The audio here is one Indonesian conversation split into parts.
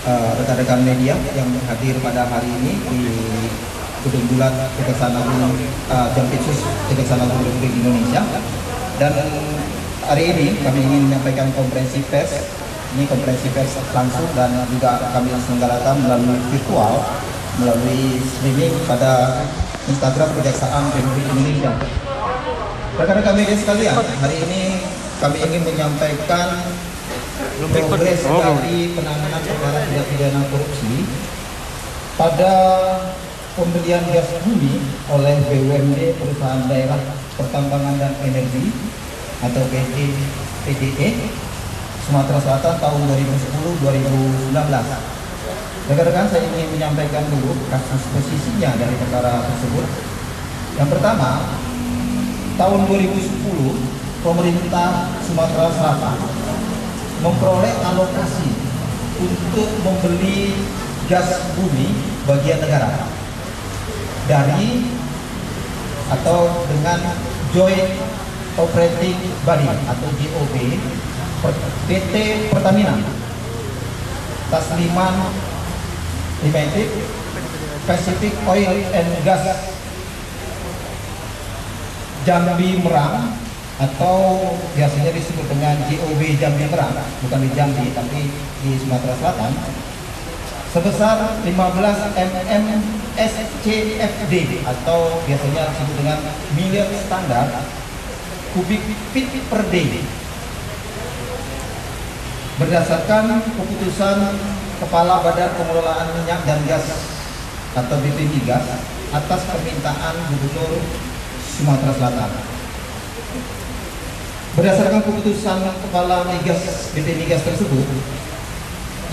rekan-rekan media yang hadir pada hari ini di Gedung Bulat Kejaksaan Agung Jampitsus Kejaksaan Agung Republik Indonesia. Dan hari ini kami ingin menyampaikan konferensi pers. Ini konferensi pers langsung dan juga kami selenggarakan melalui virtual, melalui streaming pada Instagram Kejaksaan Republik Indonesia. Rekan-rekan media sekalian, hari ini kami ingin menyampaikan progres dari penanganan perkara tindak pidana korupsi pada pembelian gas bumi oleh BUMD Perusahaan Daerah Pertambangan dan Energi atau PT PDE Sumatera Selatan tahun 2010-2019. Rekan-rekan, saya ingin menyampaikan dulu kasus posisinya dari perkara tersebut. Yang pertama, tahun 2010 pemerintah Sumatera Selatan memperoleh alokasi untuk membeli gas bumi bagian negara dari atau dengan Joint Operating Body atau JOB PT Pertamina, Tasliman Limited, Pacific Oil and Gas Jambi Merang atau biasanya disebut dengan JOB Jambi Merang, bukan di Jambi tapi di Sumatera Selatan, sebesar 15 mm SCFD atau biasanya disebut dengan miliar standar kubik feet per day, berdasarkan keputusan Kepala Badan Pengelolaan Minyak dan Gas atau BP Migas atas permintaan Gubernur Sumatera Selatan. Berdasarkan keputusan Kepala Migas BP Migas tersebut,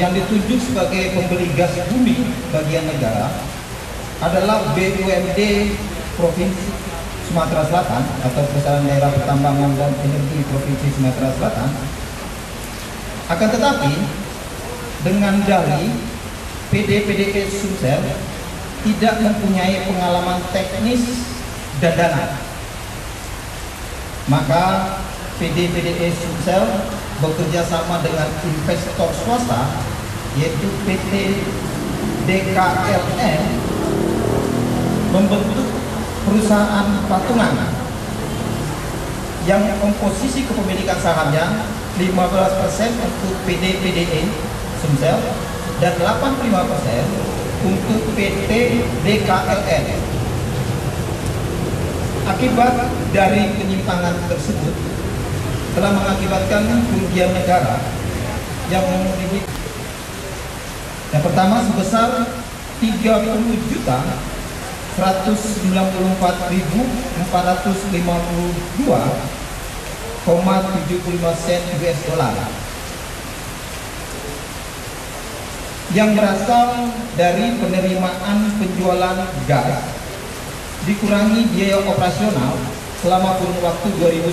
yang ditunjuk sebagai pembeli gas bumi bagian negara adalah BUMD Provinsi Sumatera Selatan atau Perusahaan Daerah Pertambangan dan Energi Provinsi Sumatera Selatan. Akan tetapi dengan dalih PD-PDE Sumsel tidak mempunyai pengalaman teknis dan dana, maka PD-PDE Sumsel bekerja sama dengan investor swasta yaitu PT DKLN membentuk perusahaan patungan yang komposisi kepemilikan sahamnya 15% untuk PD-PDE Sumsel dan 85% untuk PT DKLN. Akibat dari penyimpangan tersebut telah mengakibatkan kerugian negara yang memiliki yang pertama sebesar 30.452,75 sen US dollar yang berasal dari penerimaan penjualan gas dikurangi biaya operasional selama kurun waktu 2010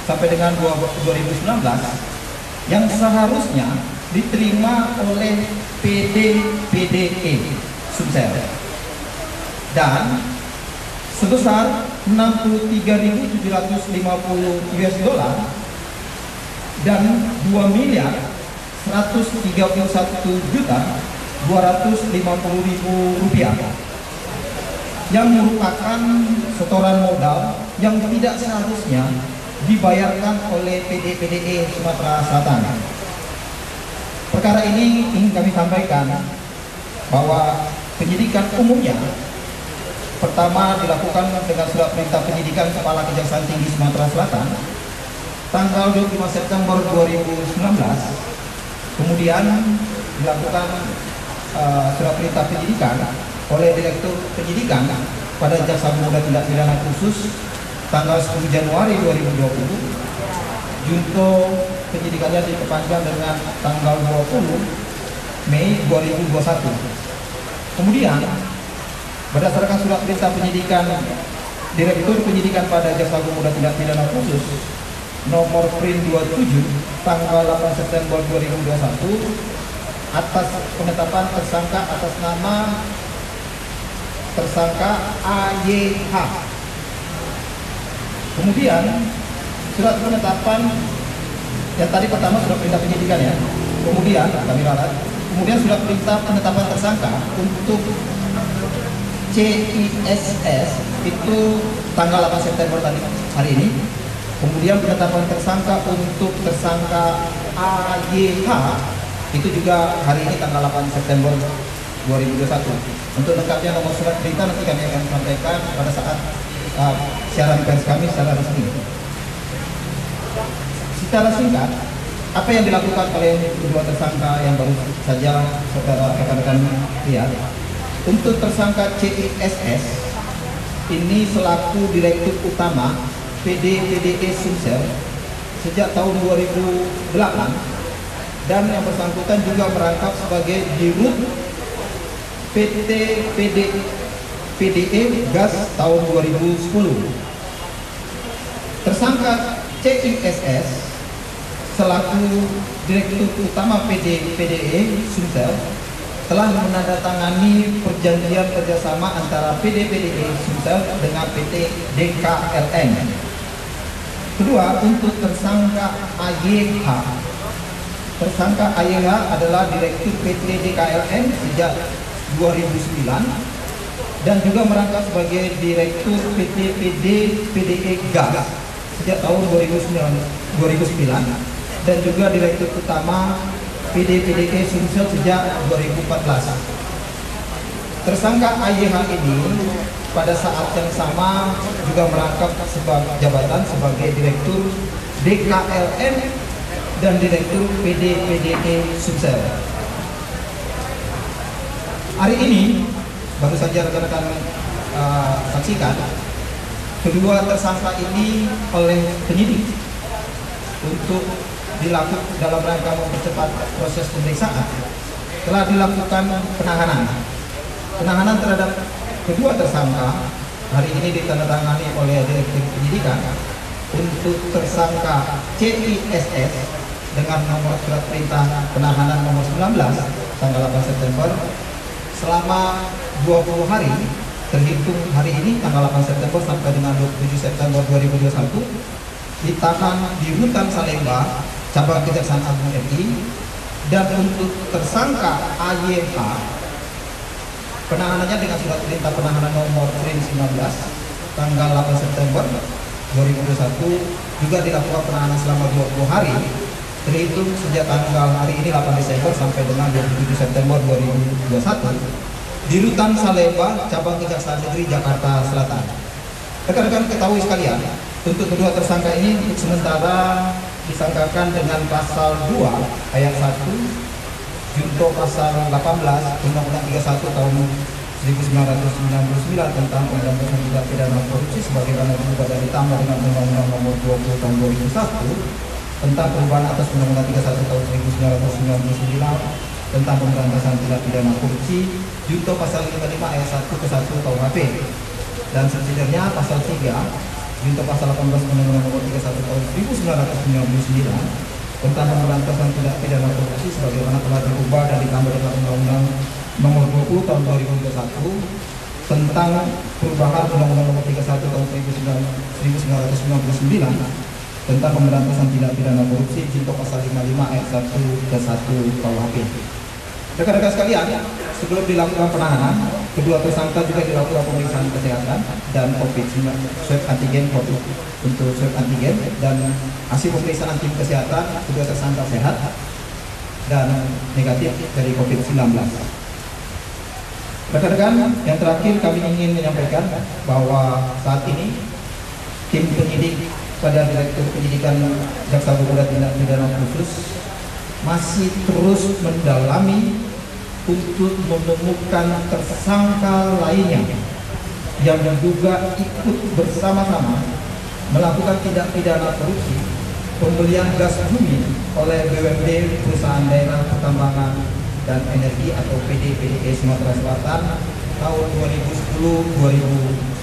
sampai dengan 2019 yang seharusnya diterima oleh PD-PDE Sumsel dan sebesar 63.750 US dollar dan 2.131.250.000 rupiah yang merupakan setoran modal yang tidak seharusnya dibayarkan oleh PD-PDE Sumatera Selatan. Perkara ini ingin kami sampaikan bahwa penyidikan umumnya pertama dilakukan dengan surat perintah penyidikan Kepala Kejaksaan Tinggi Sumatera Selatan tanggal 25 September 2019. Kemudian dilakukan surat perintah penyidikan oleh Direktur Penyidikan pada Jaksa Pemuda Tindak Pidana Khusus tanggal 10 Januari 2020. Junto penyidikannya diperpanjang dengan tanggal 20 Mei 2021. Kemudian berdasarkan surat perintah penyidikan Direktur Penyidikan pada Jaksa Pemuda Tindak Pidana Khusus nomor Print 27 tanggal 8 September 2021 atas penetapan tersangka atas nama tersangka AYH. Kemudian surat penetapan yang tadi pertama surat perintah penyidikan ya. Kemudian kami ralat Kemudian surat perintah penetapan tersangka untuk CISS itu tanggal 8 September tadi hari ini. Kemudian penetapan tersangka untuk tersangka AYH itu juga hari ini tanggal 8 September 2021. Untuk lengkapnya nomor surat perintah nanti kami akan sampaikan pada saat siaran pers kami secara resmi. Secara singkat, apa yang dilakukan oleh kedua tersangka yang baru saja saudara rekan-rekan lihat? Untuk tersangka CISS ini selaku Direktur Utama PD PDE Sumsel sejak tahun 2008 dan yang bersangkutan juga merangkap sebagai Dirut PT PDE Gas tahun 2010. Tersangka CISS selaku Direktur Utama PDE Sumsel telah menandatangani perjanjian kerjasama antara PD PDE Sumsel dengan PT DKLN. Kedua, untuk tersangka AYH. Tersangka AYH adalah Direktur PT DKLN sejak 2009 dan juga merangkap sebagai Direktur PT PDE Gas sejak tahun 2009 dan juga Direktur Utama PD PDE Sumsel sejak 2014. Tersangka AYH ini pada saat yang sama juga merangkap sebagai jabatan sebagai Direktur DKLN dan Direktur PD PDE Sumsel. Hari ini baru saja rekan-rekan saksikan kedua tersangka ini oleh penyidik untuk dilakukan dalam rangka mempercepat proses pemeriksaan telah dilakukan penahanan terhadap kedua tersangka hari ini ditandatangani oleh Direktur Penyidikan. Untuk tersangka CISS dengan nomor surat perintah penahanan nomor 19 tanggal 8 September selama 20 hari terhitung hari ini tanggal 8 September sampai dengan 27 September 2021 ditahan di Rutan Salemba Cabang Kejaksaan Agung RI. Dan untuk tersangka AYH penahanannya dengan surat perintah penahanan nomor 19 tanggal 8 September 2021 juga dilakukan penahanan selama 20 hari terhitung sejak tanggal hari ini 8 Desember sampai dengan 27 September 2021 di Rutan Salemba Cabang Kejaksaan Negeri Jakarta Selatan. Rekan-rekan ketahui sekalian, untuk kedua tersangka ini untuk sementara disangkakan dengan pasal 2 ayat 1 junto pasal 18 Undang-Undang 31 tahun 1999 tentang pemberantasan tindak pidana korupsi sebagaimana diubah dan ditambah dengan Undang-Undang Nomor 20 tahun 2001 tentang perubahan atas Undang-Undang 31 tahun 1999 tentang pemberantasan tindak pidana korupsi junto pasal 55 ayat 1 ke 1 KUHP dan subsidiarnya pasal 3 junto pasal 18 Undang-Undang Nomor 31 tahun 1999 tentang pemberantasan tindak pidana korupsi sebagaimana telah diubah dan ditambah dengan Undang-Undang Nomor 20 tahun 2021 tentang perubahan Undang-Undang Nomor 31 tahun 1999 tentang pemberantasan tindak pidana korupsi junto pasal 55 ayat 1 dan 1 KUHP. Rekan-rekan sekalian, sebelum dilakukan penahanan, kedua tersangka juga dilakukan pemeriksaan kesehatan dan COVID-19 swab antigen untuk swab antigen dan hasil pemeriksaan tim kesehatan kedua tersangka sehat dan negatif dari COVID-19. Rekan-rekan, yang terakhir kami ingin menyampaikan bahwa saat ini tim penyidik pada Direktur Penyidikan Jaksa Agung Muda Tindak Pidana Khusus masih terus mendalami untuk menemukan tersangka lainnya yang diduga ikut bersama-sama melakukan tindak pidana korupsi pembelian gas bumi oleh BUMD Perusahaan Daerah Pertambangan dan Energi atau PD PDE Sumatera Selatan tahun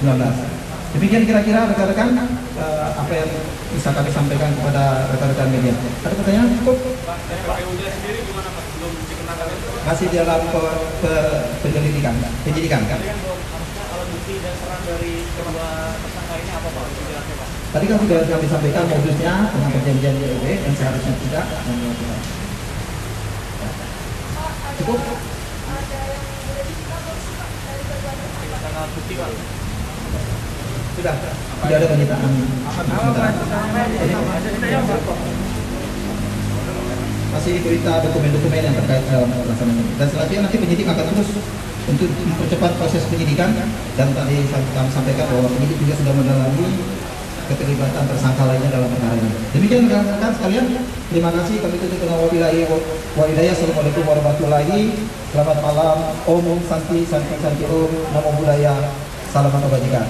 2010-2019. Demikian kira-kira rekan-rekan apa yang bisa kami sampaikan kepada rekan-rekan media. Ada pertanyaan? Cukup? Masih dalam penyidikan kan? Kalau bukti dasar dari kedua tersangka ini apa Pak? Tadi kan sudah kami sampaikan modusnya dengan perjanjian JOB dan seharusnya tidak. Cukup? Tanggal bukti Pak. Sudah. Tidak ada penyitaan. Masih berita dokumen-dokumen yang terkait dalam pelaksanaan ini. Dan selanjutnya nanti penyidik akan terus untuk mempercepat proses penyidikan, dan tadi kami sampaikan bahwa penyidik juga sudah mendalami keterlibatan tersangka lainnya dalam perkara ini. Demikian rekan-rekan sekalian, terima kasih. Kami tutup dengan wabillahi. Assalamualaikum warahmatullahi. Selamat malam. Om Santi Om, Namo Buddhaya. Salam kebajikan.